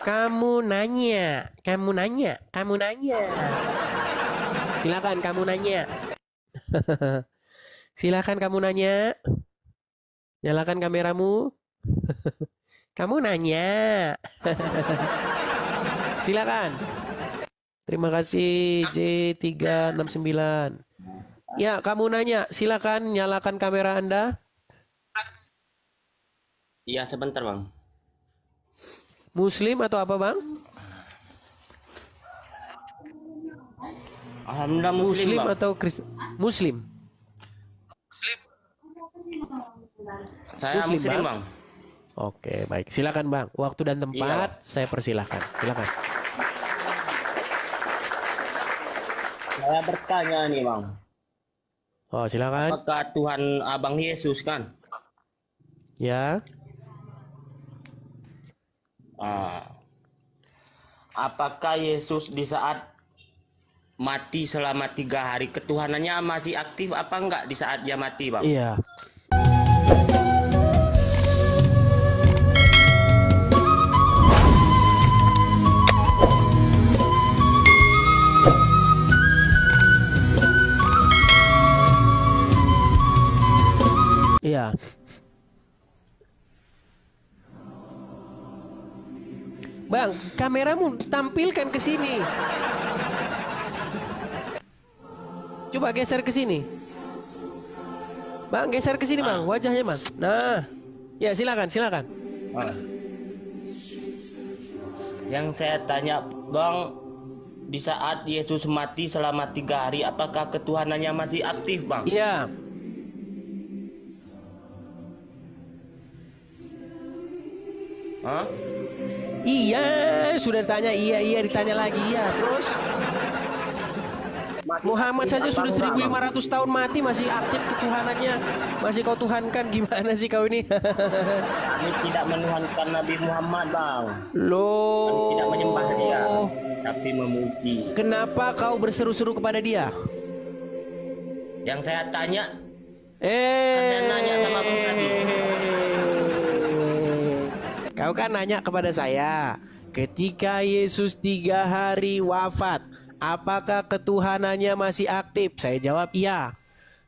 Kamu nanya, kamu nanya, kamu nanya. Silakan kamu nanya. Silakan kamu nanya. Nyalakan kameramu. Kamu nanya. Silakan. Terima kasih J369. Ya, kamu nanya. Silakan nyalakan kamera Anda. Iya, sebentar, Bang. Muslim atau apa, Bang? Alhamdulillah Muslim, Muslim Bang. atau Kristen? Muslim. Saya Muslim, Muslim, Bang. Bang. Oke, baik. Silakan, Bang. Waktu dan Iya, tempat Bang. saya persilahkan. Silakan. Saya bertanya nih, Bang. Oh, silakan. Apakah Tuhan Abang Yesus kan? Ya. Apakah Yesus di saat mati selama 3 hari ketuhanannya masih aktif apa enggak di saat dia mati, Bang? Iya. Iya. Bang, kameramu tampilkan ke sini. Coba geser ke sini. Bang, geser ke sini, Bang. Wajahnya, Bang. Nah. Ya, silakan, silakan. Ah. Yang saya tanya, Bang, di saat Yesus mati selama 3 hari, apakah ketuhanannya masih aktif, Bang? Iya. Hah? Iya, sudah ditanya iya ditanya lagi iya. Terus Muhammad saja sudah 1500 tahun mati masih aktif ketuhanannya. Masih kau tuhankan, gimana sih kau ini? Kami tidak menuhankan Nabi Muhammad, Bang. Loh. Kami tidak menyembah dia, tapi memuji. Kenapa kau berseru-seru kepada dia? Yang saya tanya, Anda nanya sama Bang tadi. Kau kan nanya kepada saya, ketika Yesus 3 hari wafat, apakah ketuhanannya masih aktif? Saya jawab iya.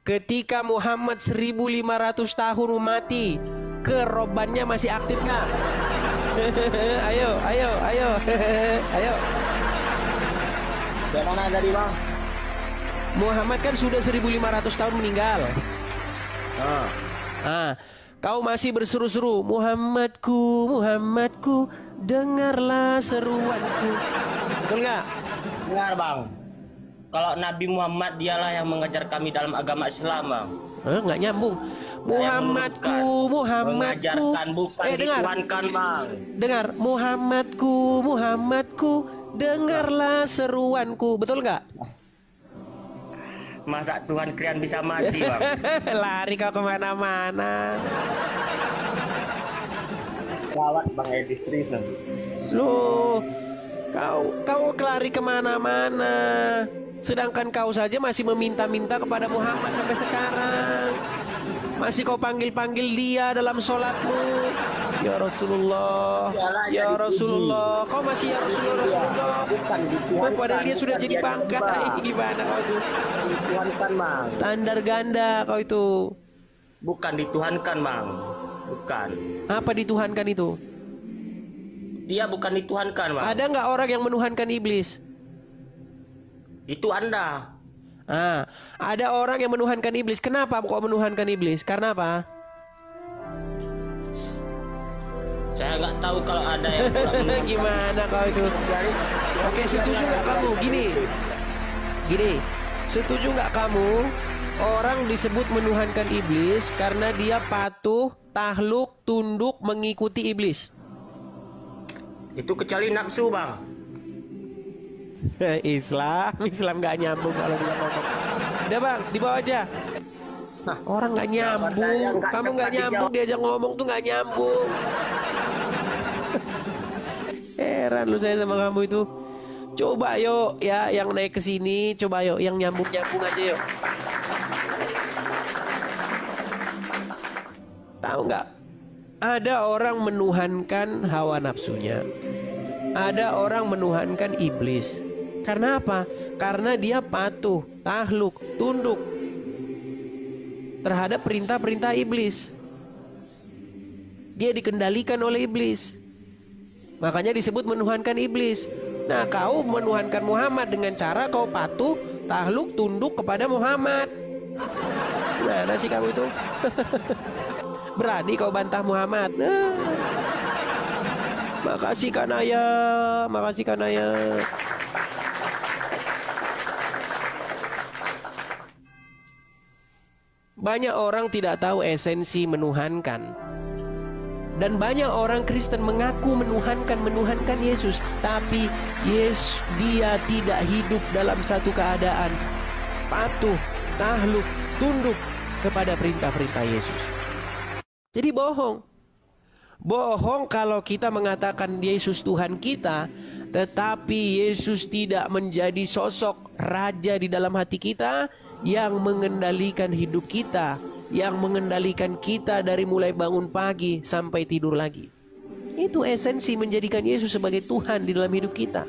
Ketika Muhammad 1500 tahun mati, kerobannya masih aktif nggak? Ayo. Ayo. Dari mana tadi, Bang? Muhammad kan sudah 1500 tahun meninggal. Kau masih berseru-seru, Muhammadku, dengarlah seruanku. Betul nggak? Benar, Bang. Kalau Nabi Muhammad dialah yang mengajar kami dalam agama Islam, Bang. Nggak nyambung. Muhammadku. Mengajarkan bukan dituhankan, Bang. Dengar, Muhammadku, dengarlah seruanku. Betul nggak? Masa Tuhan kalian bisa mati, Bang? Lari kau kemana-mana. Gawat, Bang Edi, serius nanti. Loh, kau lari kemana-mana. Sedangkan kau saja masih meminta-minta kepada Muhammad sampai sekarang. Masih kau panggil-panggil dia dalam sholatmu. Ya Rasulullah, ya Rasulullah. Kau masih ya Rasulullah. Padahal dia sudah jadi pangkat. Gimana kau itu? Dituhankan, Bang. Standar ganda kau itu. Bukan dituhankan, Bang. Bukan. Apa dituhankan itu? Dia bukan dituhankan, Bang. Ada nggak orang yang menuhankan iblis? Itu Anda. Ada orang yang menuhankan iblis. Kenapa kok menuhankan iblis? Karena apa? Saya nggak tahu kalau ada yang menuhankan. Gimana kau itu? Oke, setuju nggak kamu? Gini, setuju nggak kamu? Orang disebut menuhankan iblis karena dia patuh, takluk, tunduk, mengikuti iblis. Itu kecuali nafsu, Bang. Islam nggak nyambung kalau dia ngomong. Udah, Bang, dibawa aja. Orang nggak nyambung, kamu nggak nyambung, diajak ngomong tuh nggak nyambung. Heran lu saya sama kamu itu. Coba yuk ya yang naik ke sini, coba yuk yang nyambung-nyambung aja yuk. Tahu nggak? Ada orang menuhankan hawa nafsunya. Ada orang menuhankan iblis. Karena apa? Karena dia patuh, takluk, tunduk terhadap perintah-perintah iblis. Dia dikendalikan oleh iblis. Makanya disebut menuhankan iblis. Nah, kau menuhankan Muhammad dengan cara kau patuh, takluk, tunduk kepada Muhammad. Gimana sih kamu itu? Berani kau bantah Muhammad. Makasih Kanaya, makasih Kanaya. Banyak orang tidak tahu esensi menuhankan. Dan banyak orang Kristen mengaku menuhankan Yesus, tapi dia tidak hidup dalam satu keadaan patuh, takluk, tunduk kepada perintah-perintah Yesus. Jadi bohong. Bohong kalau kita mengatakan Yesus Tuhan kita, tetapi Yesus tidak menjadi sosok raja di dalam hati kita yang mengendalikan hidup kita, yang mengendalikan kita dari mulai bangun pagi sampai tidur lagi. Itu esensi menjadikan Yesus sebagai Tuhan di dalam hidup kita.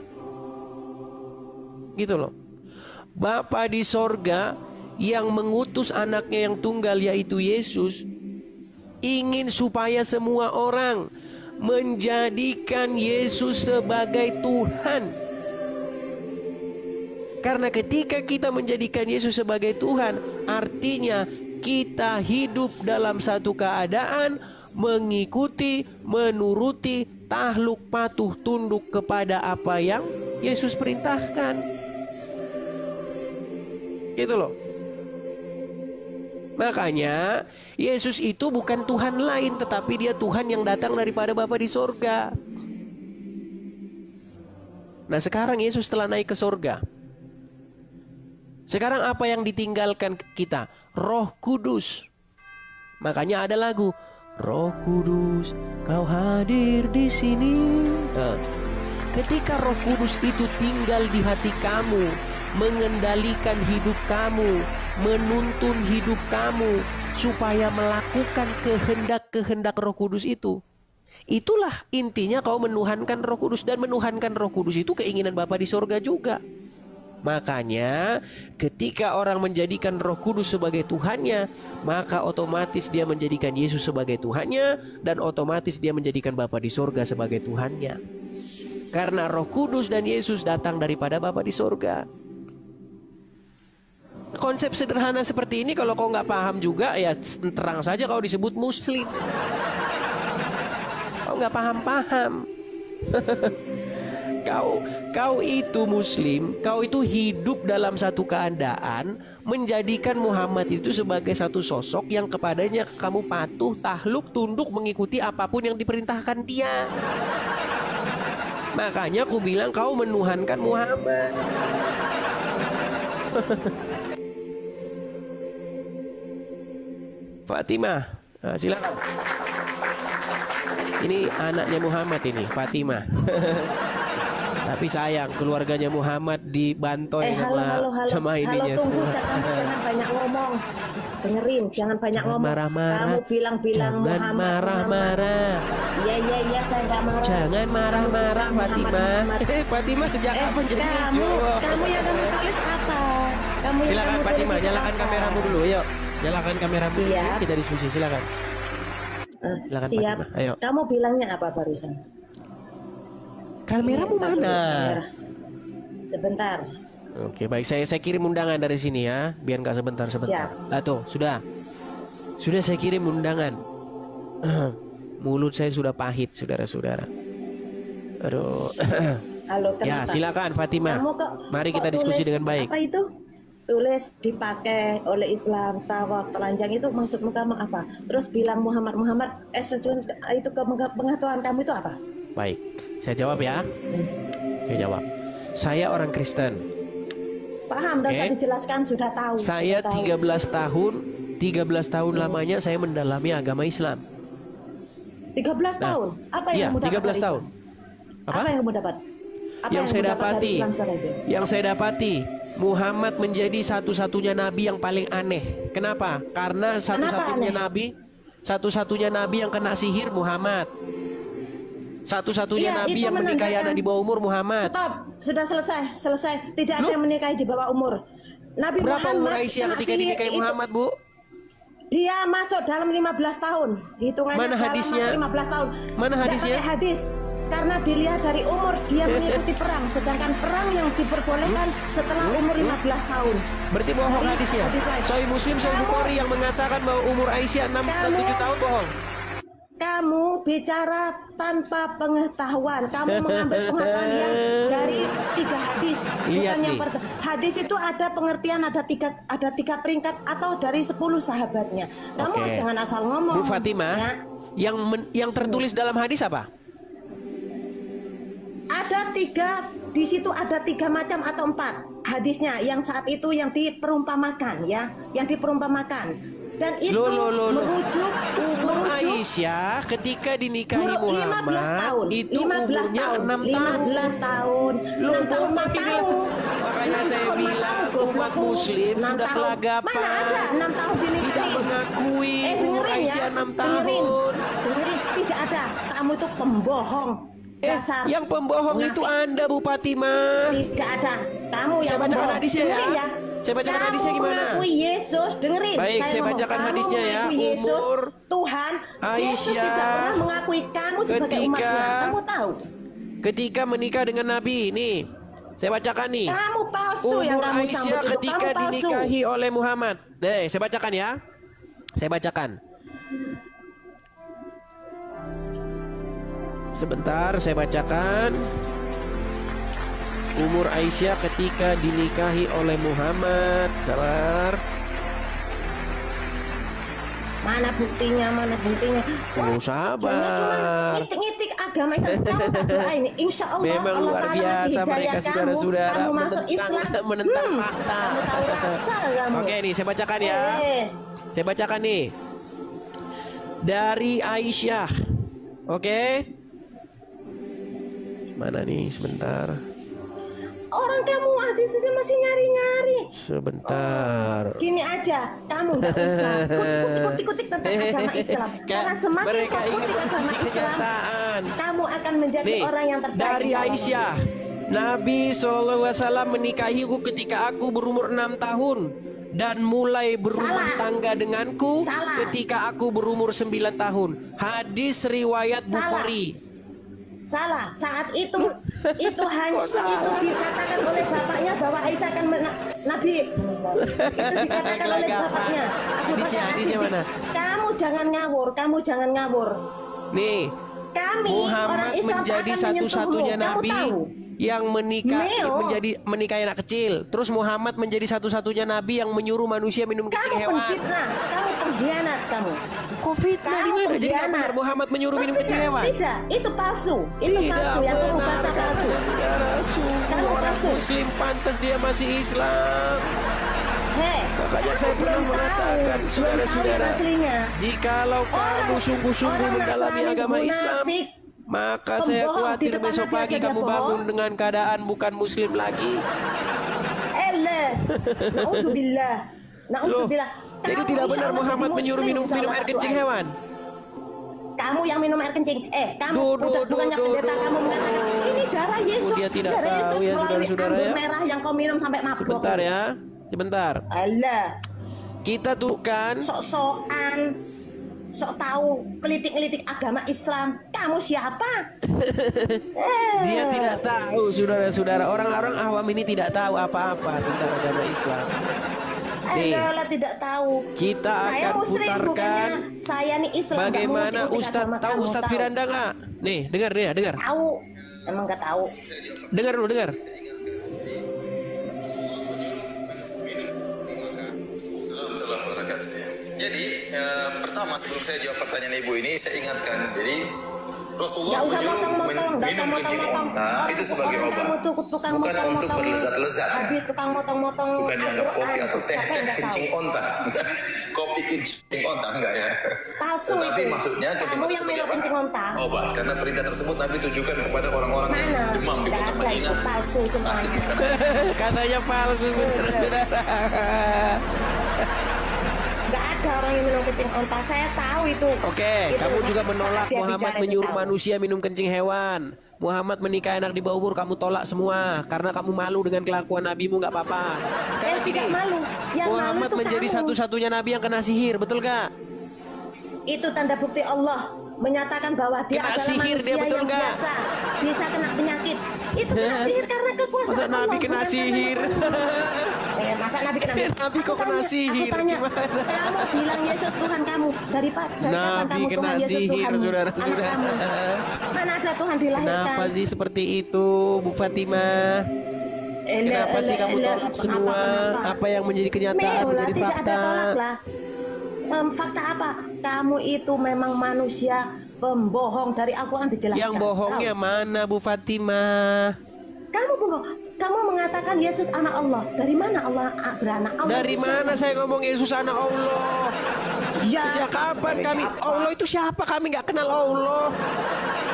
Gitu loh. Bapa di sorga yang mengutus anaknya yang tunggal yaitu Yesus ingin supaya semua orang menjadikan Yesus sebagai Tuhan. Karena ketika kita menjadikan Yesus sebagai Tuhan, artinya kita hidup dalam satu keadaan mengikuti, menuruti, takluk, patuh, tunduk kepada apa yang Yesus perintahkan. Gitu loh. Makanya Yesus itu bukan Tuhan lain, tetapi dia Tuhan yang datang daripada Bapa di sorga. Nah, sekarang Yesus telah naik ke sorga. Sekarang apa yang ditinggalkan kita? Roh Kudus. Makanya ada lagu, Roh Kudus, Kau hadir di sini. Ketika Roh Kudus itu tinggal di hati kamu, mengendalikan hidup kamu, menuntun hidup kamu supaya melakukan kehendak-kehendak Roh Kudus itu. Itulah intinya kau menuhankan Roh Kudus. Dan menuhankan Roh Kudus itu keinginan Bapa di sorga juga. Makanya ketika orang menjadikan Roh Kudus sebagai Tuhannya, maka otomatis dia menjadikan Yesus sebagai Tuhannya, dan otomatis dia menjadikan Bapa di sorga sebagai Tuhannya. Karena Roh Kudus dan Yesus datang daripada Bapa di sorga. Konsep sederhana seperti ini kalau kau nggak paham juga, ya terang saja kau disebut Muslim. Kau nggak paham-paham. Kau itu Muslim, kau itu hidup dalam satu keadaan menjadikan Muhammad itu sebagai satu sosok yang kepadanya kamu patuh, takluk, tunduk, mengikuti apapun yang diperintahkan dia. Makanya aku bilang kau menuhankan Muhammad. Fatimah, nah, silakan. Ini anaknya Muhammad ini, Fatimah. Tapi sayang keluarganya Muhammad dibantoy sama ininya tunggu, semua. jangan banyak ngomong. Dengerin, jangan banyak ngomong. Marah-marah. Kamu bilang-bilang Jangan Muhammad. marah-marah. Iya, saya nggak marah. Jangan marah-marah, Fatimah. Fatimah sejak kapan jadi Kamu yang kamu tulis apa? Silakan Fatimah, nyalakan kameramu dulu, yuk. Nyalakan kameramu dulu, Siap. kita diskusi, silakan. Silakan Siap. Fatimah, ayo. Kamu bilangnya apa barusan? Kameramu Bentar dulu, mana? kamera. Sebentar. Oke, baik, saya kirim undangan dari sini ya, biar nggak sebentar. Siap. Tuh, sudah saya kirim undangan. Mulut saya sudah pahit, saudara-saudara. Aduh. Halo, Ya, kenapa? silakan Fatimah. Mari kita kok diskusi tulis dengan baik. Apa itu? Tulis dipakai oleh Islam, tawaf, telanjang, itu maksudmu kamu apa? Terus bilang Muhammad, itu pengetahuan kamu itu apa? Baik, saya jawab ya. Saya jawab. Saya orang Kristen. Paham, dan saya dijelaskan, sudah tahu. Saya sudah tahu. 13 tahun lamanya saya mendalami agama Islam. 13 tahun? Apa Iya, yang kamu dapat 13 dari tahun. Islam? Apa? Apa yang kamu dapat? Apa Yang saya kamu dapat dari dapati, Islam setelah itu? yang saya dapati, Muhammad menjadi satu-satunya nabi yang paling aneh. Kenapa? Karena satu-satunya aneh? nabi yang kena sihir Muhammad. Satu-satunya Iya, nabi itu yang menikahi menandakan- anak di bawah umur Muhammad. Stop, sudah selesai. Tidak ada Loh? yang menikahi di bawah umur. Nabi Berapa umur Muhammad Aisyah kena ketika sihir dinikahi itu. Muhammad, Bu? Dia masuk dalam 15 tahun. Hitungannya Mana dalam hadisnya? 15 tahun. Mana Nggak hadisnya? pakai hadis. Karena dilihat dari umur dia mengikuti perang, sedangkan perang yang diperbolehkan setelah umur 15 tahun. Berarti bohong Dari hadisnya. hadis lain. Sahih Muslim, Sahih Kamu- Bukhari yang mengatakan bahwa umur Aisyah 6 dan 7 tahun bohong. Kamu bicara tanpa pengetahuan. Kamu mengambil pengetahuan yang dari 3 hadis. Lihat Bukan yang nih. hadis itu ada pengertian, ada tiga peringkat atau dari 10 sahabatnya. Kamu Oke. jangan asal ngomong. Bu Fatimah, Ya. yang tertulis dalam hadis apa? Ada 3, di situ ada 3 macam atau 4 hadisnya yang saat itu yang diperumpamakan ya, yang diperumpamakan. Dan itu Loh. merujuk Aisyah ketika dinikahi 15 Muhammad tahun, itu 15 umurnya tahun, 6 tahun. 15 tahun, 6 tahun matamu. Makanya saya bilang umat muslim sudah kelagapan. Mana ada 6 tahun dinikahi? Tidak mengakui umur dengerin Aisyah ya, 6 tahun. dengerin, tidak ada. Kamu itu pembohong. Dasar Yang pembohong munafik. itu Anda, Bu Fatimah. Tidak ada. Kamu Saya yang bacakan membohong. hadisnya ya. Dengerin Saya bacakan Kamu hadisnya gimana? mengakui Yesus, dengerin. Baik, saya ngomong, bacakan kamu hadisnya ya. mengakui Yesus, Umur Tuhan. Yesus Aisyah tidak pernah mengakui kamu sebagai umatnya. Kamu tahu? Ketika menikah dengan Nabi, nih saya bacakan nih. Kamu palsu yang Umur kamu Aisyah sambut itu. ketika Kamu palsu. dinikahi oleh Muhammad. Saya bacakan ya. Saya bacakan. Sebentar, saya bacakan. Umur Aisyah ketika dinikahi oleh Muhammad. Sabar. Mana buktinya? Oh, sabar. Cuma ngitik-ngitik agama Islam. Kamu tak doa ini. Insya Allah Memang Allah luar Ta'ala biasa kasih hidayah mereka kamu. saudara-saudara Kamu masuk Islam. menentang fakta. Kamu tahu rasa kamu. Oke nih, saya bacakan ya. Saya bacakan nih. Dari Aisyah. Oke. Mana nih, sebentar. Orang kamu hadisnya masih nyari-nyari. Sebentar. Gini aja, kamu nggak usah kutik-kutik tentang agama Islam. Karena semakin Mereka kau ingin kutik agama membuktikan Islam, kenyataan. kamu akan menjadi Nih, orang yang terbaik. dari insya Allah. Aisyah. Nabi SAW menikahiku ketika aku berumur 6 tahun dan mulai berumah Salah. tangga denganku Salah. ketika aku berumur 9 tahun. Hadis riwayat Salah. Bukhari. Salah. Saat itu hanya Kok salah? itu dikatakan oleh bapaknya bahwa Aisyah akan Nabi. Itu dikatakan oleh Kelagapan. bapaknya. Abu Hadisnya- Bakar hadisnya As-Siddiq. mana? Kamu jangan ngawur. Nih, Kami orang Muhammad Islam menjadi akan satu-satunya menyentuhmu. Kamu nabi tahu? yang menikahi anak kecil. Terus Muhammad menjadi satu-satunya nabi yang menyuruh manusia minum kencing Kamu hewan. penfitnah, kamu pengkhianat kamu. Covid Kamu di mana? Jadi nggak pengkhianat. benar Muhammad menyuruh minum kencing Maksudnya, hewan. Tidak, itu palsu. Itu palsu yang kamu benar, bahasa palsu. saudara. Sungguh Kamu orang palsu. Muslim pantas dia masih Islam. Hei, Makanya kamu saya pernah belum mengatakan, tahu yang saudara-saudara, aslinya. jikalau kamu Orang- sungguh-sungguh orang mendalami Nasrani agama Islam, munafik, maka saya pembohong, khawatir di depan besok Nabi pagi aja dia kamu bohong. bangun dengan keadaan bukan Muslim lagi. Naudzubillah. Loh, Naudzubillah. jadi Kamu tidak insya benar Allah Muhammad jadi menyuruh Muslim, minum insya Allah air satu kencing ayat. hewan. Kamu yang minum air kencing. Kamu bukannya pendeta kamu mengatakan ini darah Yesus. Dia tidak darah tahu Yesus ya, melalui saudara-saudara anggur ya. merah yang kau minum sampai mabuk. Sebentar ya, sebentar. Allah, Kita tuh kan sok-sokan, sok tahu ngelitik-ngelitik agama Islam. Kamu siapa? dia tidak tahu, saudara-saudara. Orang-orang awam ini tidak tahu apa-apa tentang agama Islam. Nih, Adalah tidak tahu. kita Saya akan Muslim, putarkan bukannya saya nih Islam. nggak bagaimana mengikuti Ustadz agama tahu kamu, Ustadz tahu. Firanda nggak? Nih, dengar. Tahu, emang nggak tahu. Dengar dulu, dengar. Assalamualaikum warahmatullahi wabarakatuh. Jadi pertama sebelum saya jawab pertanyaan ibu ini, saya ingatkan. Jadi Rasulullah Nggak usah menyuruh motong-motong, nggak usah minum kencing motong-motong. unta itu sebagai Orang obat, kamu tuh tukang bukan untuk motong-motong. berlezat-lezat. Habis tukang motong-motong. Bukan dianggap kopi Al-Quran. atau teh Siapa yang nggak tahu? kencing onta. Kopi kencing onta enggak ya? Palsu Tetapi itu. maksudnya kencing Kamu onta yang sebagai minum apa? kencing onta. Obat, karena perintah tersebut Nabi tujukan kepada orang-orang yang Mana? demam di Nggak kota ada, Madinah. itu palsu semuanya. Katanya palsu, saudara-saudara. Nggak ada orang yang minum kencing onta. Saya tahu itu. Oke, Itu kamu juga saat menolak dia Muhammad bicara itu menyuruh tahu. manusia minum kencing hewan. Muhammad menikah anak di bawah umur, kamu tolak semua karena kamu malu dengan kelakuan nabimu, nggak apa-apa. Sekarang Saya tidak gini, malu. Yang Muhammad malu itu menjadi kamu. satu-satunya nabi yang kena sihir, betul gak? Itu tanda bukti Allah menyatakan bahwa dia Kena adalah sihir dia, manusia betul yang nggak? biasa, bisa kena penyakit. Itu kena sihir karena kekuasaan Masa Allah. nabi kena bukan karena sihir? masa nabi kena Nabi kok kena sihir? Aku tanya, Gimana? kamu bilang Yesus Tuhan kamu dari kapan Nabi kamu kena Tuhan Yesus sihir, Tuhan anak saudara-saudara. kamu? Mana ada Tuhan dilahirkan? Kenapa sih seperti itu, Bu Fatimah? Kenapa sih kamu tolak semua? Apa yang menjadi kenyataan, Meolah, menjadi tidak fakta? ada tolak lah. Fakta apa? Kamu itu memang manusia pembohong, dari Al-Quran dijelaskan. Yang bohongnya mana, Bu Fatimah? Kamu bohong. Kamu mengatakan Yesus anak Allah. Dari mana Allah beranak? Allah Dari itu mana siapa? saya ngomong Yesus anak Allah? Ya, Sejak kapan dari kami? siapa? Allah itu siapa? Kami nggak kenal Allah.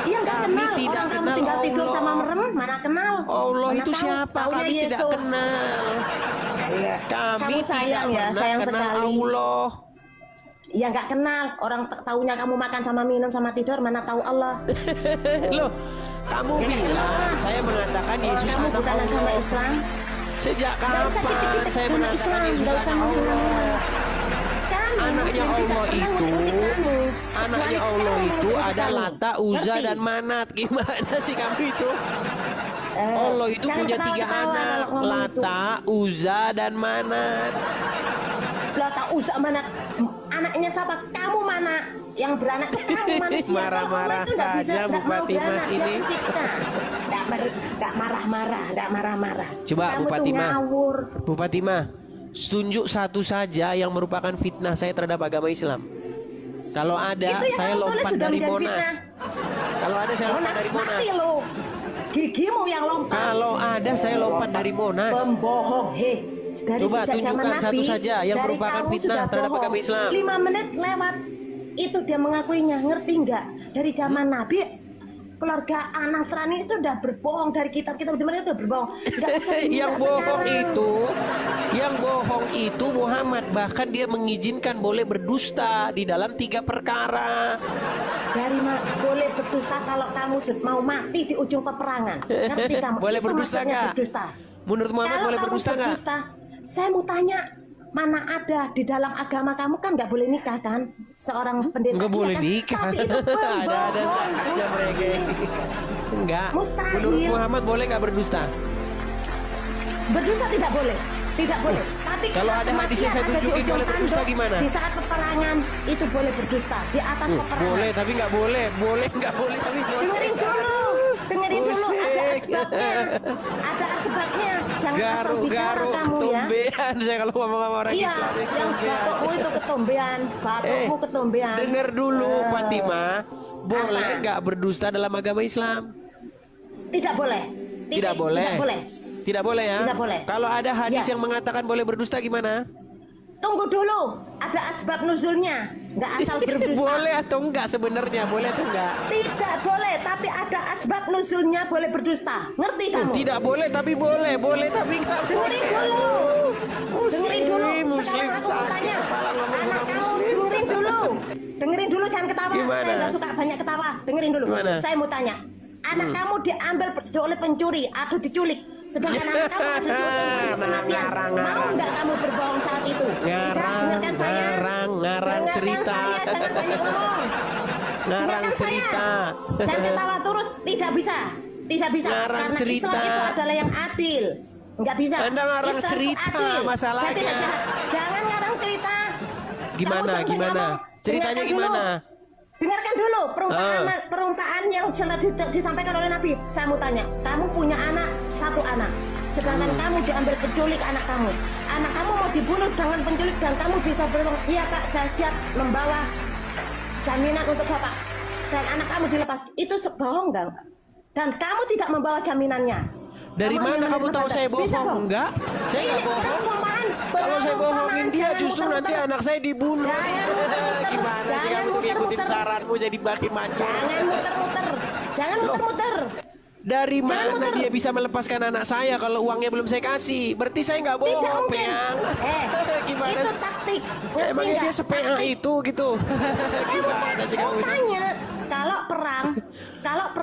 Iya nggak Kami kenal. tidak Orang kamu kenal tinggal tidur Allah. sama merem, mana kenal? Allah Mana itu tahu? siapa? Taunya Kami tidak Yesus. kenal. Kami Kamu sayang tidak ya, pernah sayang kenal sekali. Allah. Ya nggak kenal. Orang taunya kamu makan sama minum sama tidur, mana tahu Allah? Loh, kamu bilang saya mengatakan Orang Yesus kamu anak bukan agama Allah. Islam. Sejak Nggak usah kapan kita-kita saya agama mengatakan Islam, Yesus nggak usah anak Allah? Kami Anaknya Muslim tidak Allah pernah itu, ngutik-ngutik kamu. anaknya Kecuali Allah kamu itu ngutik ada kamu. Lata, Uzza Ngerti? dan Manat. Gimana sih kamu itu? Allah itu Jangan punya 3 ketawa-ketawa anak, kalau ngomong itu. Lata, Uzza dan Manat. Lata, Uzza, Manat. Anaknya siapa? Kamu mana? Yang beranak itu kamu manusia. Marah-marah Kalau Allah itu nggak bisa, saja, Bu nggak mau Fatimah beranak, dia ini. pencipta. Nggak marah-marah, nggak marah-marah. Coba, kamu Bu tuh Fatimah. ngawur. Bu Fatimah, tunjuk satu saja yang merupakan fitnah saya terhadap agama Islam. Kalau ada, Itu yang saya kamu tulis lompat sudah dari menjadi Monas. fitnah. Kalau ada, saya lompat dari Monas. Mati lo. Gigimu yang lompat. Kalau ada, saya lompat dari Monas. Pembohong, dari Coba sejak zaman tunjukkan Nabi, satu saja yang dari merupakan kamu fitnah sudah terhadap bohong. agama Islam. 5 menit lewat, itu dia mengakuinya, ngerti nggak? Dari zaman Nabi, keluarga Nasrani itu udah berbohong, dari kitab-kitab di mana udah berbohong. Nggak usah yang diminta bohong sekarang. yang bohong itu Muhammad, bahkan dia mengizinkan boleh berdusta di dalam 3 perkara. Dari boleh berdusta kalau kamu mau mati di ujung peperangan. Ngerti kamu? Boleh Itu berdusta maksudnya nggak? berdusta. Menurut Muhammad Kalau boleh kamu berdusta nggak? berdusta, saya mau tanya, mana ada di dalam agama kamu kan nggak boleh nikah kan? Seorang pendeta Nggak iya boleh kan? nikah. Tapi itu Ada pembohong, saja mereka. Enggak. Mustahil. Menurut Muhammad boleh nggak berdusta? Berdusta tidak boleh, tidak boleh. Tapi Kalau ada kematian hadisnya saya ada di tunjukin ujung boleh berdusta tanduk, gimana? Di saat peperangan itu boleh berdusta di atas peperangan. Boleh tapi nggak boleh. Boleh nggak boleh tapi boleh. Dengerin dulu, dengerin dulu. Ada Pusing. asbabnya, ada asbabnya. Jangan asal bicara Garuk-garuk kamu ya. ketombean saya kalau ngomong sama orang Iya, Islam ini yang ketombean. batukmu itu ketombean, batukmu ketombean. Dengar dulu Fatimah, boleh Apa? nggak berdusta dalam agama Islam? Tidak boleh. Titik. Tidak boleh. Tidak boleh. Tidak boleh ya? Tidak boleh. Kalau ada hadis Ya. yang mengatakan boleh berdusta gimana? Tunggu dulu, ada asbab nuzulnya. Nggak asal berdusta. Boleh atau enggak sebenarnya? Boleh atau enggak? Tidak boleh, tapi ada asbab nuzulnya boleh berdusta. Ngerti kamu? Tidak boleh tapi boleh. Boleh tapi enggak boleh. Dengerin dulu. Dengerin dulu. Muslim Sekarang aku mau sakit tanya. kepala ngomong Anak sama kamu muslim. dengerin dulu. Dengerin dulu, jangan ketawa. Gimana? Saya nggak suka banyak ketawa. Dengerin dulu. Gimana? Saya mau tanya. Anak kamu diambil oleh pencuri atau diculik. Sedangkan anak kamu ada di ujung kematian. Mau nggak kamu berbohong saat itu? Tidak, dengarkan saya. Ngarang Dengarkan cerita. saya, jangan banyak ngomong. Ngarang Dengarkan cerita. saya. Jangan ketawa terus. Tidak bisa. Tidak bisa. Ngarang Karena cerita. Islam itu adalah yang adil. Nggak bisa. Anda ngarang Islam itu cerita, adil. masalahnya. Saya tidak jahat. Jangan ngarang cerita. Gimana, Kamu jangan gimana? ngomong. Ceritanya Dengarkan dulu. gimana? Dengarkan dulu perumpamaan yang sudah disampaikan oleh Nabi. Saya mau tanya, kamu punya anak, 1 anak. Sedangkan kamu diambil penculik anak kamu. Anak kamu mau dibunuh dengan penculik dan kamu bisa berbilang, iya Pak, saya siap membawa jaminan untuk Bapak. Dan anak kamu dilepas. Itu bohong nggak? Dan kamu tidak membawa jaminannya. Dari Kamu mana hanya kamu tahu menerima saya badan. Bisa bohong? Enggak. Saya Ini nggak bohong. perumpamaan. Kalau saya bohongin dia Jangan justru nanti muter-muter. anak saya dibunuh. Jangan muter-muter. Gimana sih Jangan kamu ngikutin muter-muter. saranmu jadi makin mancung? Jangan muter-muter. Jangan Loh. muter-muter. Dari Jangan mana muter. dia bisa melepaskan anak saya kalau uangnya belum saya kasih? Berarti saya nggak Tidak bohong, mungkin. Peang. Gimana? Itu taktik. Ngerti Emangnya dia nggak? sepea Taktik. itu gitu? Saya mau tanya, kalau perang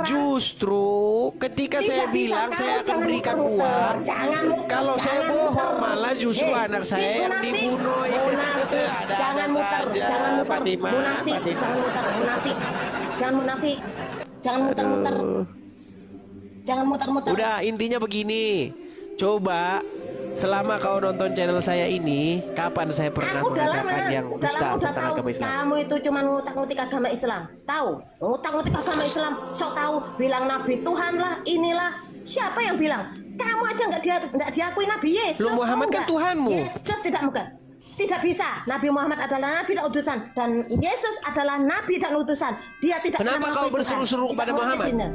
Justru ketika saya tidak bisa, bilang kamu saya akan jangan berikan muter-muter. uang, Jangan muter, kalau saya jangan bohong muter. malah justru anak saya yang munafik, dibunuh. munafik. Ada-ada Jangan muter, saja, jangan muter, Fatimah, munafik, Fatimah. jangan muter, munafik, jangan munafik, jangan muter-muter, jangan muter-muter. Udah, intinya begini. Coba selama kau nonton channel saya ini, kapan saya pernah Aku udah lama, mengadakan yang udah dusta lama udah tentang tahu agama Islam? kamu itu cuma ngutak-ngutik agama Islam. Tahu? Ngutak-ngutik agama Islam, sok tahu bilang Nabi Tuhan lah, inilah. Siapa yang bilang? Kamu aja nggak diakui Nabi Yesus. Lu Muhammad tahu kan nggak? Tuhanmu. Yesus tidak bukan. Tidak bisa. Nabi Muhammad adalah nabi dan utusan dan Yesus adalah nabi dan utusan. Dia tidak Kenapa pernah kau mengakui Tuhan. berseru-seru Tidak kepada mau Muhammad? benar.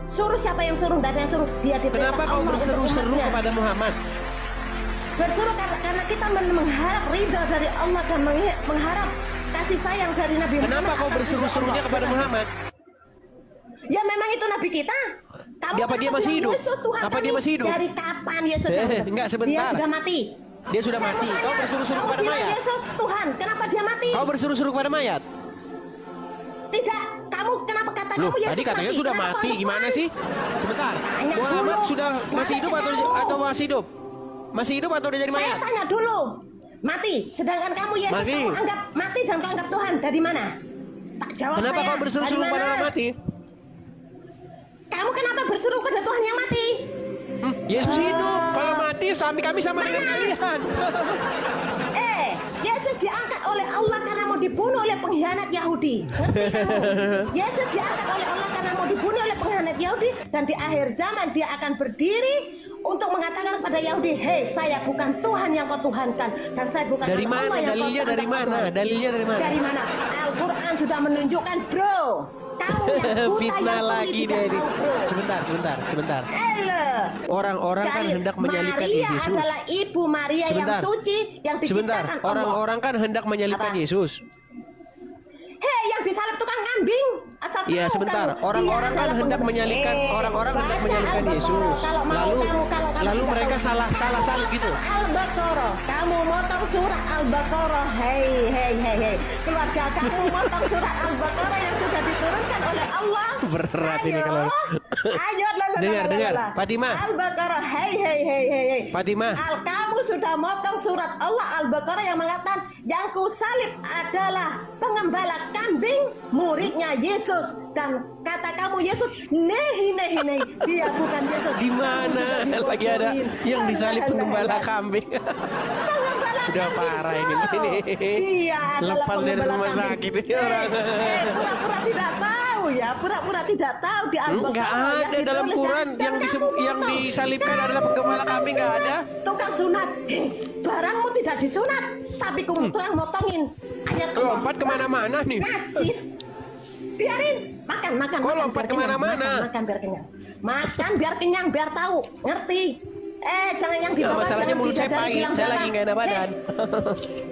Suruh siapa yang suruh? Tidak ada yang suruh. Dia diperintah Kenapa kau Allah untuk berseru-seru umatnya. kepada Muhammad? Bersuruh karena kita mengharap ridha dari Allah dan mengharap kasih sayang dari Nabi Muhammad. Kenapa kau atas berseru-serunya ridha kepada Allah. Muhammad? Ya memang itu Nabi kita. Kamu Apa dia kenapa masih bilang hidup? Yesus Tuhan Apa kami? dia masih hidup? Dari kapan Yesus sudah Enggak, sebentar. Dia sudah mati. Dia sudah Saya mati. mau Kau tanya, berseru-seru kamu kepada bilang mayat. Yesus Tuhan. Kenapa dia mati? Kau berseru-seru kepada mayat? Tidak. Kamu kenapa kata Loh, kamu Yesus tadi katanya mati? sudah Kenapa mati. kamu Gimana Tuhan? sih? Sebentar. Tanya Muhammad dulu. sudah masih hidup Balik ke kamu. atau masih hidup? Masih hidup atau udah jadi Saya mayat? tanya dulu. Mati. Sedangkan kamu Yesus Mati. kamu anggap mati dan kau anggap Tuhan. Dari mana? Tak jawab Kenapa saya. kau berseru-seru Dari kepada mana? orang mati? Kamu kenapa berseru pada Tuhan yang mati? Yesus hidup. Kalau mati kami sama dengan Mana? kalian. Yesus diangkat oleh Allah karena mau dibunuh oleh pengkhianat Yahudi. Ngerti kamu? Yesus diangkat oleh Allah karena mau dibunuh oleh pengkhianat Yahudi dan di akhir zaman dia akan berdiri untuk mengatakan kepada Yahudi, "Hei, saya bukan Tuhan yang kau tuhankan dan saya bukan Dari anak mana? Allah yang kau Dalilnya dari anggap mana? Tuhan." Dalilnya dari mana? Dari mana? Al-Quran sudah menunjukkan, bro. Kamu yang buta Fitnah yang tuli lagi tidak deh. tahu, bro. Sebentar. Ele. Orang-orang kan Dari hendak menyalibkan Maria Yesus. adalah ibu Maria Sebentar. yang suci yang Sebentar, diciptakan Allah. orang-orang kan hendak menyalibkan Apa? Yesus. Hei, yang disalib tukang kambing. Asal Iya, tahu sebentar. kamu, Orang-orang dia kan adalah hendak pengembala. menyalibkan orang-orang hendak Baca menyalibkan Al-Baqarah. Yesus. Kalau mau Lalu kalau kamu lalu tidak mereka tahu. salah gitu. Al-Baqarah. Kamu motong surat Al-Baqarah. Hei. Keluarga kamu motong surat Al-Baqarah yang sudah diturunkan oleh Allah. Berat ini Ayo. kalau- Ayo, Dengar, Fatimah. Al-Baqarah. Hei. Fatimah. Kamu sudah motong surat Allah Al-Baqarah yang mengatakan yang kusalib adalah pengembala kambing, muridnya Yesus. Dan kata kamu Yesus, nehi. Dia bukan Yesus. Di mana lagi ada yang disalib pengembala kambing? Pengembala Udah kambing, parah ini. bro. Iya, adalah Lepas dari pengembala rumah kambing. sakit ini orang. Pura-pura tidak tahu ya, pura-pura tidak tahu di Al-Baqarah. Enggak yang ada dalam ditulis Quran dan yang kamu yang motong. disalibkan adalah pengembala kambing, enggak ada. Tukang sunat. Barangmu tidak disunat, tapi tukang motongin. Ayat Lompat kemana-mana nih. Najis. Biarin makan. Kok makan, lompat biar kenyang. kemana-mana? Makan biar kenyang. Makan biar kenyang, biar tahu. Ngerti? Jangan yang di Nah, bawah. masalahnya jangan mulut saya bidadari pahit, bilang saya darah. lagi nggak enak badan.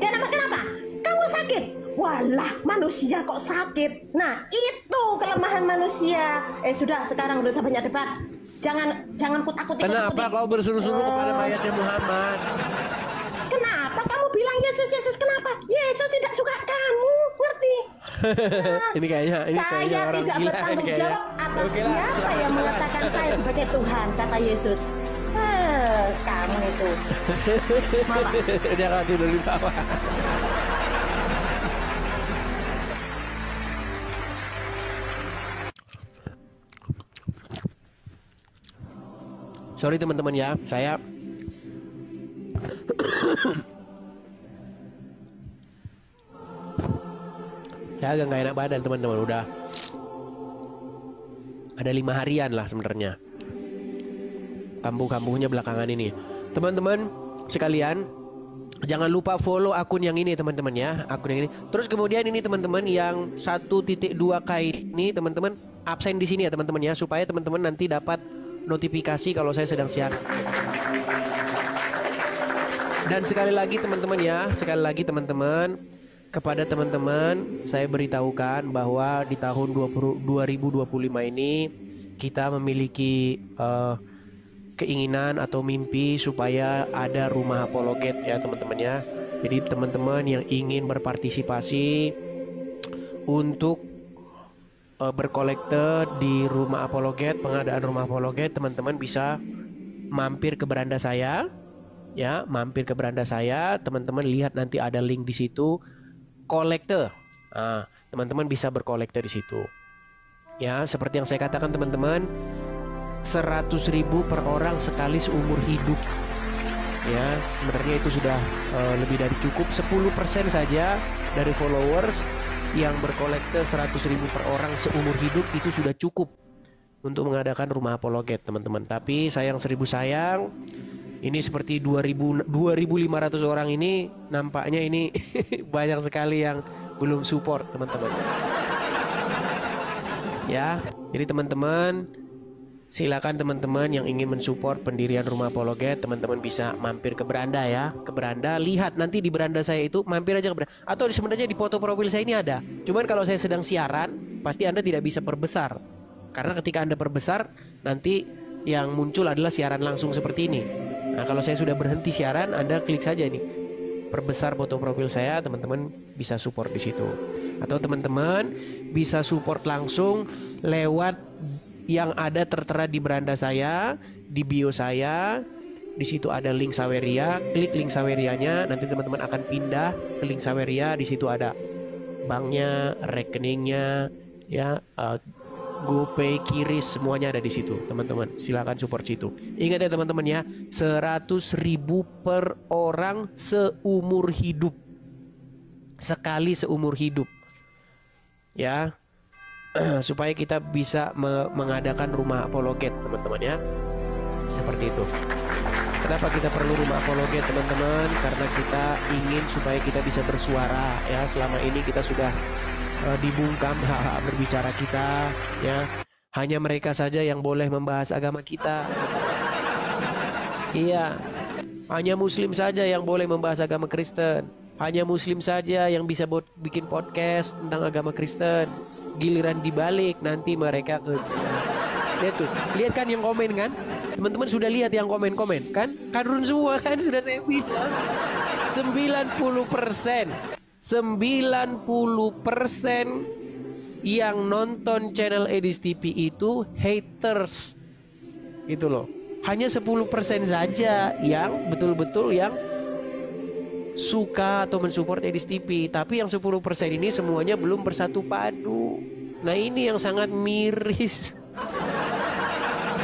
Kenapa? Kamu sakit? Walah, manusia kok sakit. Nah, itu kelemahan manusia. Sudah, sekarang udah banyak debat. Jangan kutak-kutik. Kenapa kau berseru-seru kepada mayatnya Muhammad? Kenapa kamu bilang Yesus? Kenapa? Yesus tidak suka kamu, ngerti? Ini kayaknya Saya orang tidak gila bertanggung ini kayaknya. jawab atas Oke lah, siapa selamat yang jalan. mengatakan saya sebagai Tuhan, kata Yesus. Kamu itu. Malah. Udah kau tidur di bawah. Sorry teman-teman ya, saya agak nggak enak badan teman-teman. Udah ada 5 harian lah sebenarnya. Kambuh-kambuhnya belakangan ini. Teman-teman sekalian, jangan lupa follow akun yang ini teman-teman ya, akun yang ini. Terus kemudian ini teman-teman yang 1.2K ini teman-teman absen di sini ya teman-teman ya, supaya teman-teman nanti dapat notifikasi kalau saya sedang siaran. Dan sekali lagi teman-teman, kepada teman-teman saya beritahukan bahwa di tahun 2025 ini kita memiliki keinginan atau mimpi supaya ada rumah apologet ya teman-teman ya. Jadi teman-teman yang ingin berpartisipasi untuk berkolekte di rumah apologet, pengadaan rumah apologet, teman-teman bisa mampir ke beranda saya ya, mampir ke beranda saya, teman-teman lihat nanti ada link di situ kolekte. Nah, teman-teman bisa berkolekte di situ. Ya, seperti yang saya katakan teman-teman, 100.000 per orang sekali seumur hidup. Ya, sebenarnya itu sudah lebih dari cukup. 10% saja dari followers yang berkolekte 100.000 per orang seumur hidup itu sudah cukup untuk mengadakan rumah apologet teman-teman. Tapi sayang seribu sayang, ini seperti 2.500 orang ini nampaknya ini banyak sekali yang belum support teman-teman. Ya, jadi teman-teman silakan teman-teman yang ingin mensupport pendirian rumah apologet, teman-teman bisa mampir ke beranda ya, ke beranda, lihat nanti di beranda saya itu, mampir aja ke beranda. Atau sebenarnya di foto profil saya ini ada. Cuman kalau saya sedang siaran, pasti Anda tidak bisa perbesar. Karena ketika Anda perbesar, nanti yang muncul adalah siaran langsung seperti ini. Nah, kalau saya sudah berhenti siaran, Anda klik saja nih, perbesar foto profil saya, teman-teman bisa support di situ. Atau teman-teman bisa support langsung lewat yang ada tertera di beranda saya, di bio saya. Di situ ada link Saweria, klik link Sawerianya, nanti teman-teman akan pindah ke link Saweria. Di situ ada banknya, rekeningnya, ya, GoPay, Kiris, semuanya ada di situ, teman-teman. Silakan support situ. Ingat ya teman-teman ya, 100.000 per orang seumur hidup, sekali seumur hidup, ya. Supaya kita bisa mengadakan rumah apologet teman-teman ya. Seperti itu. Kenapa kita perlu rumah apologet teman-teman? Karena kita ingin supaya kita bisa bersuara ya. Selama ini kita sudah dibungkam hak-hak berbicara kita ya. Hanya mereka saja yang boleh membahas agama kita. Iya. Hanya muslim saja yang boleh membahas agama Kristen. Hanya muslim saja yang bisa bikin podcast tentang agama Kristen. Giliran dibalik nanti mereka tuh, lihat tuh, lihat kan yang komen kan, teman-teman sudah lihat yang komen-komen kan, kadrun semua kan, sudah saya bilang 90% yang nonton channel Edis TV itu haters gitu loh. Hanya 10% saja yang betul-betul yang suka atau mensupport Edis TV. Tapi yang 10% ini semuanya belum bersatu padu. Nah ini yang sangat miris.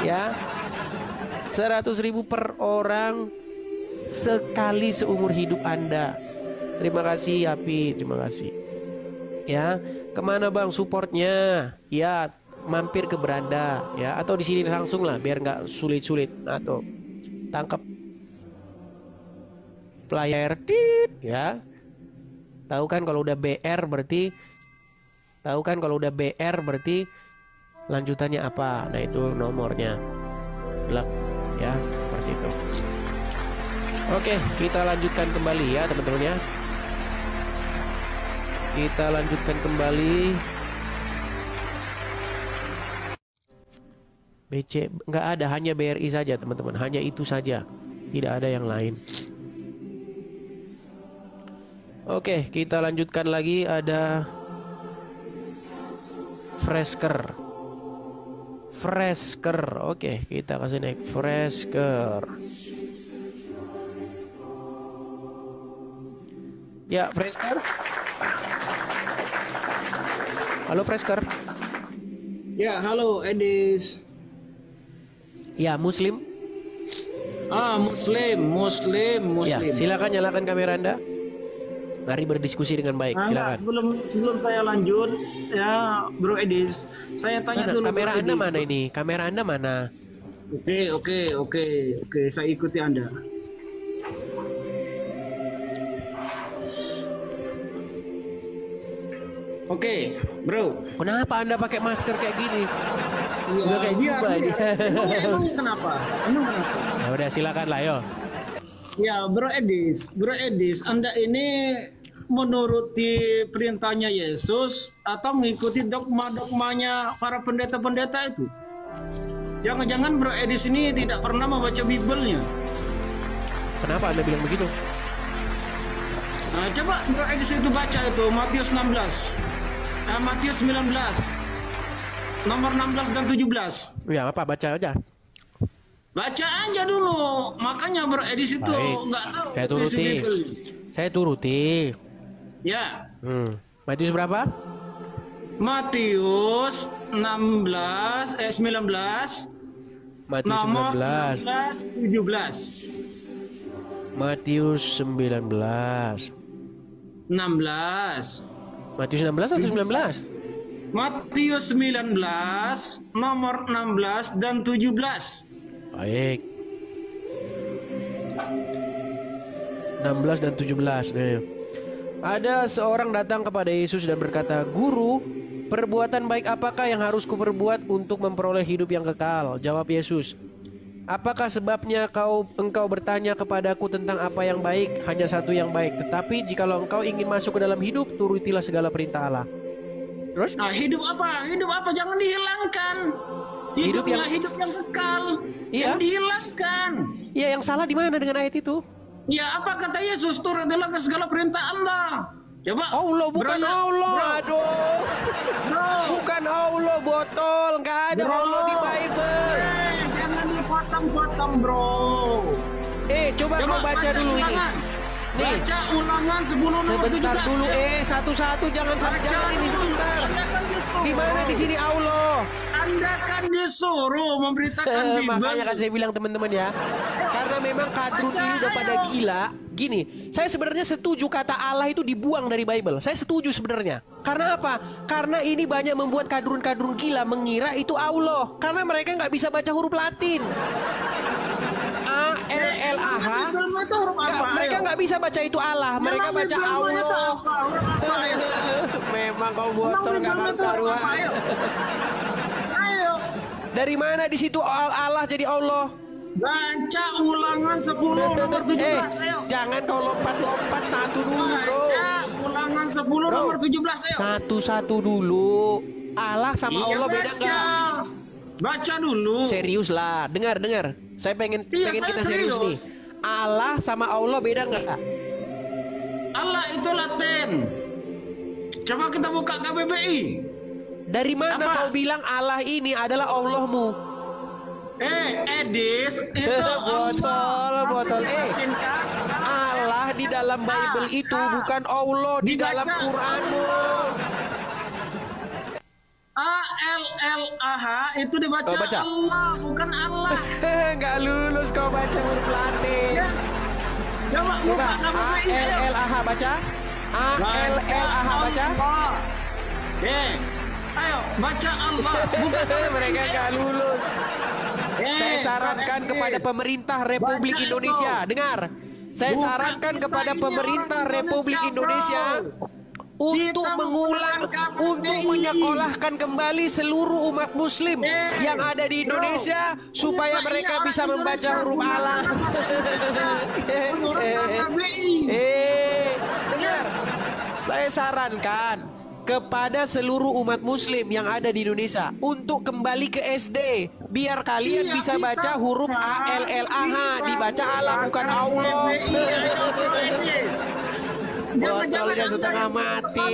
Ya, 100.000 per orang sekali seumur hidup Anda. Terima kasih Api, terima kasih. Ya, kemana bang supportnya? Ya, mampir ke beranda ya, atau di sini langsung lah biar nggak sulit-sulit. Atau tangkap player ya. Tahu kan kalau udah BR berarti lanjutannya apa. Nah itu nomornya. Gelap ya, seperti itu. Oke, kita lanjutkan kembali ya teman-teman ya. Kita lanjutkan kembali. BC nggak ada, hanya BRI saja teman-teman, hanya itu saja, tidak ada yang lain. Oke, kita lanjutkan lagi. Ada Fresker. Oke, kita kasih naik Fresker. Ya, Fresker. Halo Fresker. Ya, halo Edis. Ya, Muslim. Muslim. Ya, silakan nyalakan kamera Anda. Mari berdiskusi dengan baik, silakan. Sebelum saya lanjut, ya Bro Edis, saya tanya dulu. Kamera Anda mana ini? Kamera Anda mana? Oke, saya ikuti Anda. Oke, Bro. Kenapa Anda pakai masker kayak gini? Udah kayak juga ini. Emang kenapa? Ya udah silakan lah, yo. Ya, Bro Edis, Anda ini menuruti perintahnya Yesus atau mengikuti dogma-dogmanya para pendeta-pendeta itu? Jangan-jangan Bro Edis ini tidak pernah membaca Bible-nya. Kenapa Anda bilang begitu? Nah, coba Bro Edis itu baca itu Matius 16, Matius 19, nomor 16 dan 17. Ya apa, baca aja. Baca aja dulu. Makanya Bro Edis itu Baik. nggak tahu Saya isi turuti. Bible. Saya turuti. Ya, Matius berapa? Matius 19, Matius nomor 19. 17. Matius 19. 16. Matius 16 atau 19? Matius 19, nomor 16 dan 17. Baik. 16 dan 17. Nih. Ada seorang datang kepada Yesus dan berkata, "Guru, perbuatan baik apakah yang harus kuperbuat untuk memperoleh hidup yang kekal?" Jawab Yesus, "Apakah sebabnya engkau bertanya kepadaku tentang apa yang baik? Hanya satu yang baik. Tetapi jikalau engkau ingin masuk ke dalam hidup, turutilah segala perintah Allah." Terus? Nah, hidup apa? Hidup apa? Jangan dihilangkan. Hidup Hidupnya yang- hidup yang kekal. Iya. Yang dihilangkan. Ya, yang salah di mana dengan ayat itu? Ya, apa kata Yesus? Turutilah ke segala perintah Allah. Coba. Allah bukan Bro, Allah. Aduh. Bro. Bukan Allah, botol. Nggak ada Bro. Allah di Bible. Jangan dipotong-potong, bro. Coba kau baca dulu ini. ulangan. Nih. Baca ulangan 10 nomor Sebentar 17. dulu, satu-satu jangan ini sebentar. Anda kan disuruh. Di mana di sini Allah? Anda kan disuruh memberitakan Bible. Makanya kan saya bilang teman-teman ya, karena memang kadrun ini udah pada gila. Gini, saya sebenarnya setuju kata Allah itu dibuang dari Bible. Saya setuju sebenarnya. Karena apa? Karena ini banyak membuat kadrun-kadrun gila mengira itu Allah. Karena mereka nggak bisa baca huruf Latin. A-L-L-A-H. Bible itu huruf apa? Mereka Ayo. nggak bisa baca itu Allah. Mereka Memang baca Bible itu Allah. apa? Huruf apa? Ayo. Memang kau botol Memang nggak Bible itu huruf karuan. apa? Ayo. Ayo. Dari mana di situ Allah jadi Allah? Baca ulangan 10 nomor 17. Ayo. Jangan kau lompat-lompat satu dulu, bro. Baca ulangan 10 nomor 17. Ayo. Satu-satu dulu. Allah sama Iya, Allah beda baca. nggak? Baca dulu. Serius lah, dengar. Saya pengen Iya, kita saya serius serius. nih. Allah sama Allah beda nggak? Allah itu Latin. Coba kita buka KBBI. Dari mana Apa? kau bilang Allah ini adalah Allahmu? Edis itu Botol. Allah di dalam Bible itu bukan Allah di Dibaca. dalam Quranmu. ALLAH itu dibaca Oh, baca. Allah, bukan Allah. Nggak lulus kau baca huruf Latin. Ya. Coba buka Coba KBBI. ayo. A-L-L-A-H baca. A-L-L-A-H baca. Allah. Ayo baca Allah, bukan Mereka nggak lulus. Saya sarankan kepada pemerintah Republik Baca itu. Indonesia. Dengar. Saya Bukan sarankan kita kepada ini pemerintah orang Republik Indonesia, Indonesia untuk Kita mengulang, menggunakan untuk KBBI. menyekolahkan kembali seluruh umat Muslim yang ada di Indonesia supaya Iya, mereka orang bisa membaca Indonesia huruf Allah. Menggunakan KBBI. Dengar. Saya sarankan kepada seluruh umat Muslim yang ada di Indonesia untuk kembali ke SD, biar kalian Iya, bisa kita baca huruf kan A-L-L-A-H, dibaca Allah bukan menggunakan Allah. KBBI. Ayo, KBBI. Botolnya setengah mati.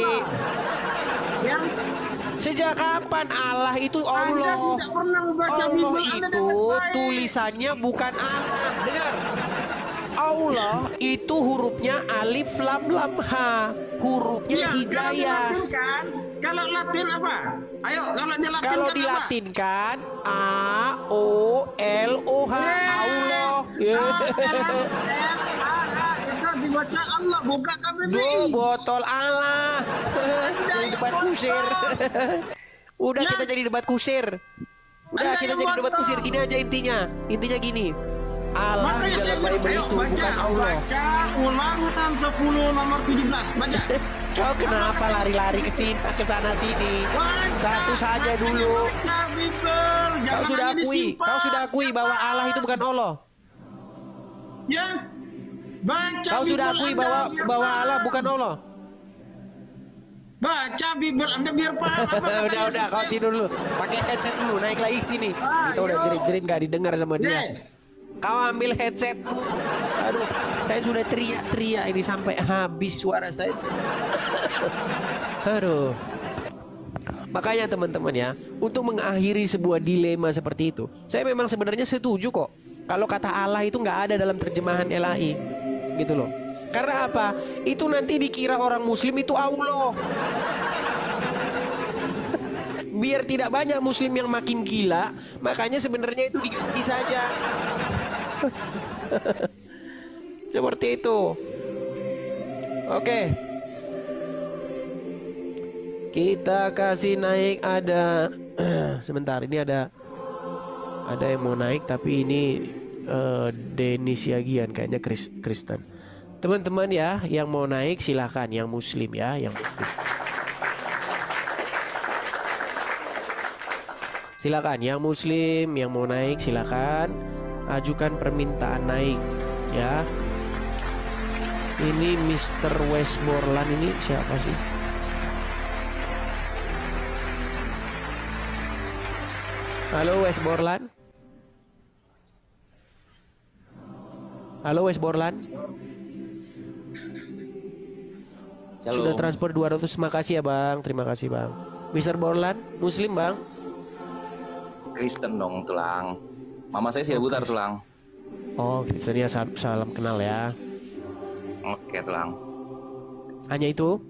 Yang Sejak kapan Allah itu Allah? Anda tidak pernah membaca Allah Bible, Anda itu dengan baik. tulisannya bukan Allah. Dengar. Allah itu hurufnya alif lam lam ha. Hurufnya Iya, kalau di hijayah. Latin kan? Kalau Latin apa? Ayo, kalau di Latin Kalau kan apa? dilatinkan A O L O H Allah. Itu dibaca Allah, buka KBBI. Duh, botol Allah. Jadi debat kusir. Udah Ya. kita jadi debat kusir. Udah Anda kita yang jadi debat botol. kusir. Gini aja intinya. Intinya gini. Allah di Makanya saya dalam bilang, Bible ayo itu bukan Allah. baca ulangan 10 nomor 17. Baca. Kau kenapa lari-lari ke sana sini? Satu saja dulu. Baca Bible, jangan Kau sudah hanya akui, disimpan. kau sudah akui bahwa Allah itu bukan Allah. Ya. Baca Kau sudah Bible akui Anda, bahwa biar bahwa paham. Allah bukan Allah. Baca Bible Anda biar paham apa kata Udah, Yesus. kau tidur dulu. Pakai headset dulu, naik lagi sini. Kita udah jerit-jerit nggak didengar sama dia. Deh. Kau ambil headset. Aduh, saya sudah teriak-teriak ini sampai habis suara saya. Aduh. Makanya teman-teman ya, untuk mengakhiri sebuah dilema seperti itu, saya memang sebenarnya setuju kok. Kalau kata Allah itu nggak ada dalam terjemahan LAI, gitu loh. Karena apa? Itu nanti dikira orang Muslim itu Allah. Biar tidak banyak Muslim yang makin gila, makanya sebenarnya itu diganti saja. Seperti itu. Oke. Kita kasih naik ada sebentar, ini ada yang mau naik tapi ini Denis Yagian kayaknya Kristen. Teman-teman ya, yang mau naik silakan, yang Muslim ya, yang Muslim. Silakan, yang Muslim yang mau naik silakan ajukan permintaan naik ya. Ini Mr. Westmoreland ini siapa sih? Halo Westmoreland. Halo Westmoreland. Sudah transfer 200, makasih ya bang. Terima kasih bang. Mr. Borland, Muslim bang? Kristen dong tulang. Mama saya sih butar tulang. Oh Kristen ya, salam kenal ya. Oke tulang. Hanya itu?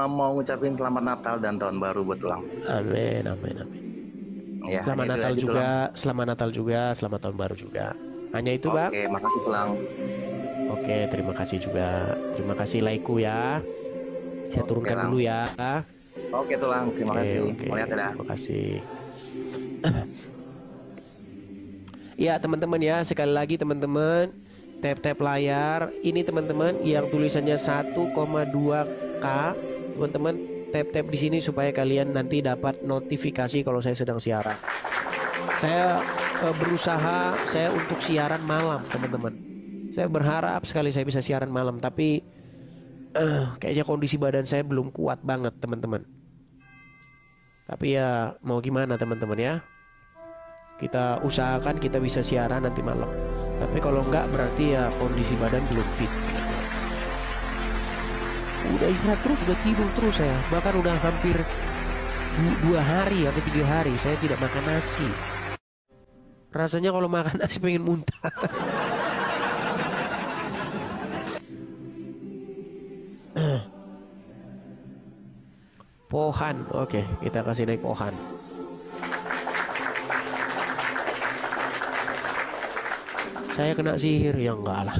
Mau ngucapin selamat Natal dan tahun baru buat tulang. Amin, amin, amin. Ya, Selamat itu Natal aja, juga, tulang. selamat Natal juga, selamat tahun baru juga. Hanya itu bang? Oke, makasih tulang. Oke, terima kasih juga. Terima kasih Laiku ya. Saya turunkan Lang. dulu ya. Oke tulang, terima Oke, kasih. oke. Mau lihat ya. Terima kasih. Ya teman-teman ya, sekali lagi teman-teman, tap-tap layar. Ini teman-teman yang tulisannya 1,2K. Teman-teman tap-tap di sini supaya kalian nanti dapat notifikasi kalau saya sedang siaran. Saya berusaha saya untuk siaran malam teman-teman. Saya berharap sekali saya bisa siaran malam, tapi kayaknya kondisi badan saya belum kuat banget teman-teman. Tapi ya mau gimana teman-teman ya. Kita usahakan kita bisa siaran nanti malam. Tapi kalau enggak berarti ya kondisi badan belum fit. Udah istirahat terus, udah tidur terus saya. Bahkan udah hampir 2 hari atau 3 hari saya tidak makan nasi. Rasanya kalau makan nasi pengen muntah. Pohan, oke, kita kasih naik Pohan. Saya kena sihir ya enggak lah.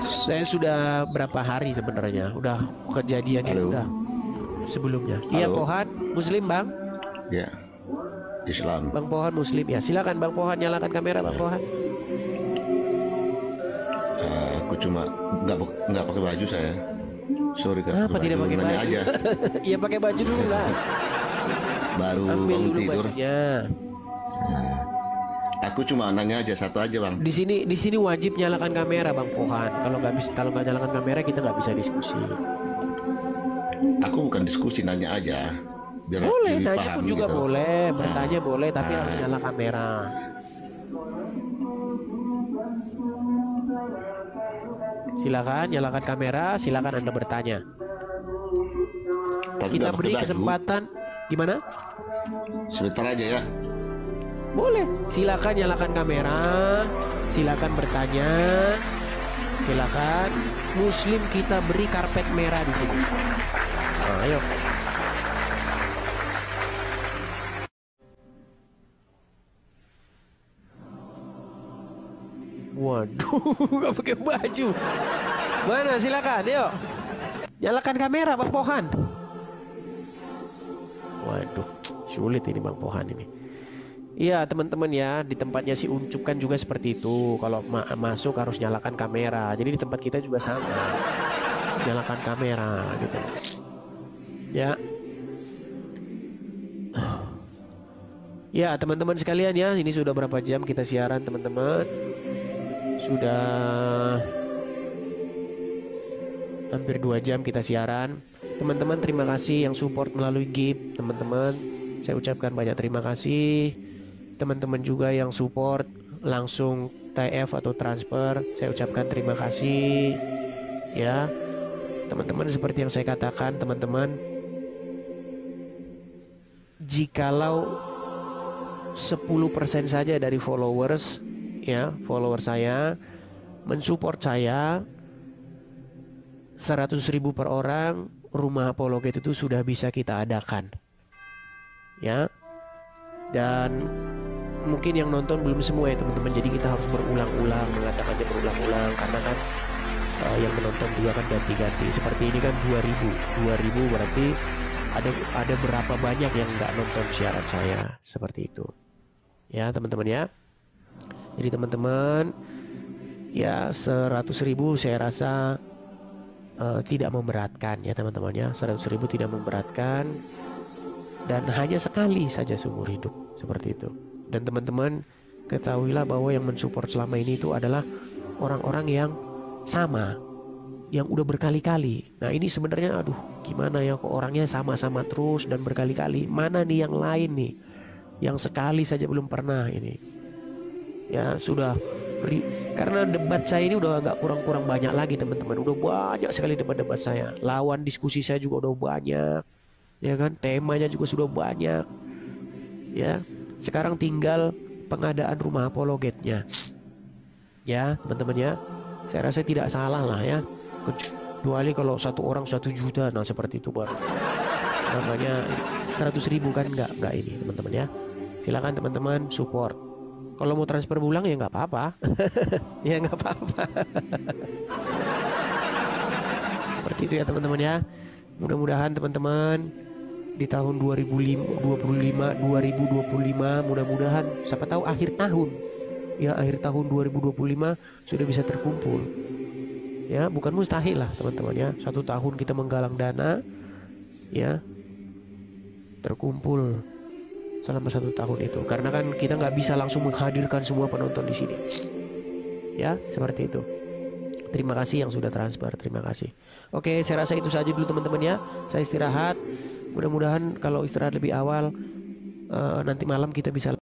Saya sudah berapa hari sebenarnya, udah kejadian Halo. udah sebelumnya. Iya Halo. Pohan, Muslim bang, Ya, Islam. Bang Pohan Muslim ya. Silakan Bang Pohan nyalakan kamera Bang Pohan. Aku cuma nggak pakai baju saya. Sorry kak. Kenapa tidak pakai Nanya baju? aja. Iya pakai baju dulu lah. Baru Ambil bangun dulu tidur. bajunya. Aku cuma nanya aja satu aja bang. Di sini wajib nyalakan kamera Bang Pohan. Kalau nggak nyalakan kamera kita nggak bisa diskusi. Aku bukan diskusi, nanya aja. Biar Boleh, lebih nanya paham pun juga gitu. boleh, bertanya boleh, tapi Nah. harus nyala kamera. Silakan nyalakan kamera, silakan Anda bertanya. Tapi Kita nggak pakai beri baju. kesempatan. Gimana? Sebentar aja ya. Boleh, silakan nyalakan kamera, silakan bertanya, silakan. Muslim kita beri karpet merah di sini. Nah, ayo. Waduh, nggak pakai baju. Mana? Silakan, yuk. Nyalakan kamera, Bang Pohan. Waduh, sulit ini Bang Pohan ini. Iya teman-teman ya, di tempatnya si Uncup kan juga seperti itu. Kalau masuk harus nyalakan kamera. Jadi di tempat kita juga sama, nyalakan kamera gitu. Ya. Ya teman-teman sekalian ya, ini sudah berapa jam kita siaran teman-teman? Sudah hampir 2 jam kita siaran. Teman-teman terima kasih yang support melalui Gift. Teman-teman saya ucapkan banyak terima kasih. Teman-teman juga yang support langsung TF atau transfer, saya ucapkan terima kasih. Ya teman-teman, seperti yang saya katakan teman-teman, jikalau 10% saja dari followers, ya follower saya mensupport saya 100.000 per orang, rumah apologet itu sudah bisa kita adakan, ya. Dan mungkin yang nonton belum semua ya teman-teman, jadi kita harus berulang-ulang mengatakannya, berulang-ulang karena kan yang menonton juga kan ganti-ganti. Seperti ini kan 2000 berarti ada berapa banyak yang nggak nonton siaran saya, seperti itu ya teman-teman ya. Jadi teman-teman ya 100.000 saya rasa tidak memberatkan ya teman-teman ya. 100.000 tidak memberatkan dan hanya sekali saja seumur hidup, seperti itu. Dan teman-teman ketahuilah bahwa yang mensupport selama ini itu adalah orang-orang yang sama, yang udah berkali-kali. Nah ini sebenarnya aduh gimana ya, kok orangnya sama-sama terus dan berkali-kali. Mana nih yang lain nih yang sekali saja belum pernah ini. Ya sudah karena debat saya ini udah agak kurang-kurang banyak lagi teman-teman. Udah banyak sekali debat-debat saya. Lawan diskusi saya juga udah banyak, ya kan. Temanya juga sudah banyak. Ya sekarang tinggal pengadaan rumah apologetnya. Ya teman-teman ya, saya rasa tidak salah lah ya. Kecuali kalau satu orang 1 juta, nah seperti itu baru namanya 100.000 kan nggak ini teman-teman ya. Silakan teman-teman support. Kalau mau transfer bulan ya nggak apa-apa. Ya nggak apa-apa. Seperti itu ya teman-teman ya. Mudah-mudahan teman-teman di tahun 2025 mudah-mudahan siapa tahu akhir tahun ya, akhir tahun 2025 sudah bisa terkumpul. Ya bukan mustahil lah teman-teman ya. 1 tahun kita menggalang dana ya, terkumpul selama 1 tahun itu. Karena kan kita nggak bisa langsung menghadirkan semua penonton di sini. Ya seperti itu. Terima kasih yang sudah transfer, terima kasih. Oke, saya rasa itu saja dulu teman-teman ya. Saya istirahat. Mudah-mudahan kalau istirahat lebih awal nanti malam kita bisa